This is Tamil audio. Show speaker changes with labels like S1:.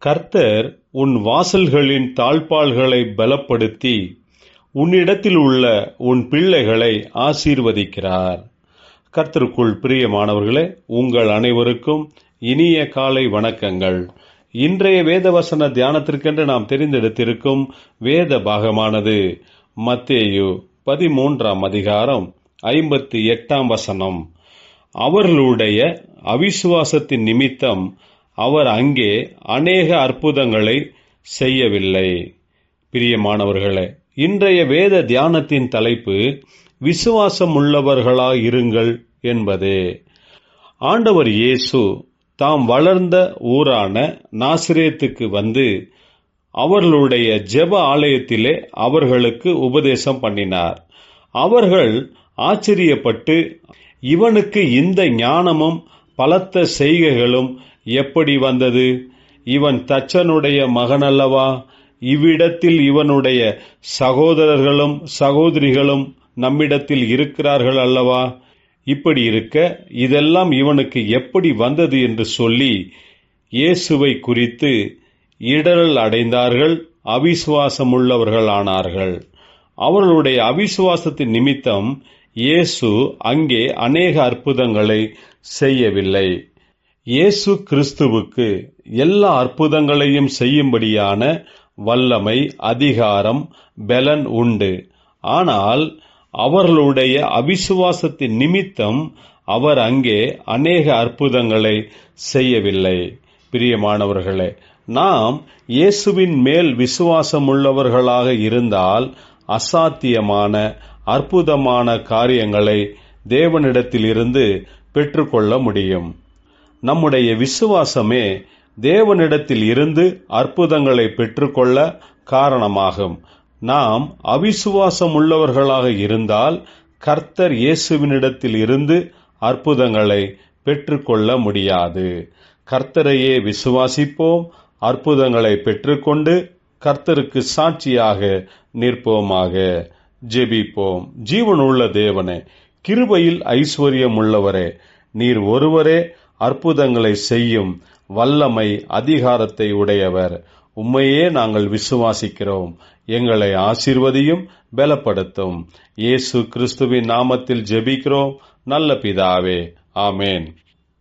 S1: கர்த்தர் உன் வாசல்களின் தாழ்ப்பாள்களை பலப்படுத்தி உன்னிடத்தில் உள்ள உன் பிள்ளைகளை ஆசீர்வதிக்கிறார். கர்த்தருக்குள் பிரியமானவர்களே, உங்கள் அனைவருக்கும் இனிய காலை வணக்கங்கள். இன்றைய வேதவசன தியானத்திற்கென்று நாம் தெரிந்தெடுத்திருக்கும் வேத பாகமானது மத்தேயு 13ஆம் அதிகாரம் 58ஆம் வசனம். அவர்களுடைய அவிசுவாசத்தின் நிமித்தம் அவர் அங்கே அநேக அற்புதங்களை செய்யவில்லை. பிரியமானவர்களே, இன்றைய வேத தியானத்தின் தலைப்பு விசுவாசம் உள்ளவர்களாயிருங்கள் என்பதே. ஆண்டவர் இயேசு தாம் வளர்ந்த ஊரான நாசரேத்துக்கு வந்து அவர்களுடைய ஜெப ஆலயத்திலே அவர்களுக்கு உபதேசம் பண்ணினார். அவர்கள் ஆச்சரியப்பட்டு, இவனுக்கு இந்த ஞானமும் பலத்த செய்கைகளும் எப்படி வந்தது? இவன் தச்சனுடைய மகனல்லவா? இவ்விடத்தில் இவனுடைய சகோதரர்களும் சகோதரிகளும் நம்மிடத்தில் இருக்கிறார்கள் அல்லவா? இப்படி இருக்க இதெல்லாம் இவனுக்கு எப்படி வந்தது என்று சொல்லி இயேசுவை குறித்து இடறல் அடைந்தார்கள், அவிசுவாசமுள்ளவர்களானார்கள். அவர்களுடைய அவிசுவாசத்தின் நிமித்தம் இயேசு அங்கே அநேக அற்புதங்களை செய்யவில்லை. இயேசு கிறிஸ்துவுக்கு எல்லா அற்புதங்களையும் செய்யும்படியான வல்லமை, அதிகாரம், பெலன் உண்டு. ஆனால் அவர்களுடைய அவிசுவாசத்தின் நிமித்தம் அவர் அங்கே அநேக அற்புதங்களை செய்யவில்லை. பிரியமானவர்களே, நாம் இயேசுவின் மேல் விசுவாசம் உள்ளவர்களாக இருந்தால் அசாத்தியமான அற்புதமான காரியங்களை தேவனிடத்திலிருந்து பெற்றுக்கொள்ள முடியும். நம்முடைய விசுவாசமே தேவனிடத்தில் இருந்து அற்புதங்களை பெற்றுக்கொள்ள காரணமாகும். நாம் அவிசுவாசம் உள்ளவர்களாக இருந்தால் கர்த்தர் இயேசுவினிடத்தில் இருந்து அற்புதங்களை பெற்றுக்கொள்ள முடியாது. கர்த்தரையே விசுவாசிப்போம், அற்புதங்களை பெற்றுக்கொண்டு கர்த்தருக்கு சாட்சியாக நிற்போமாக. ஜெபிப்போம். ஜீவனுள்ள தேவனே, கிருபையில் ஐஸ்வர்யம் உள்ளவரே, நீர் ஒருவரே அற்புதங்களை செய்யும் வல்லமை, அதிகாரத்தை உடையவர். உம்மையே நாங்கள் விசுவாசிக்கிறோம். எங்களை ஆசீர்வதியும், பலப்படுத்தும். இயேசு கிறிஸ்துவின் நாமத்தில் ஜெபிக்கிறோம் நல்ல பிதாவே. ஆமேன்.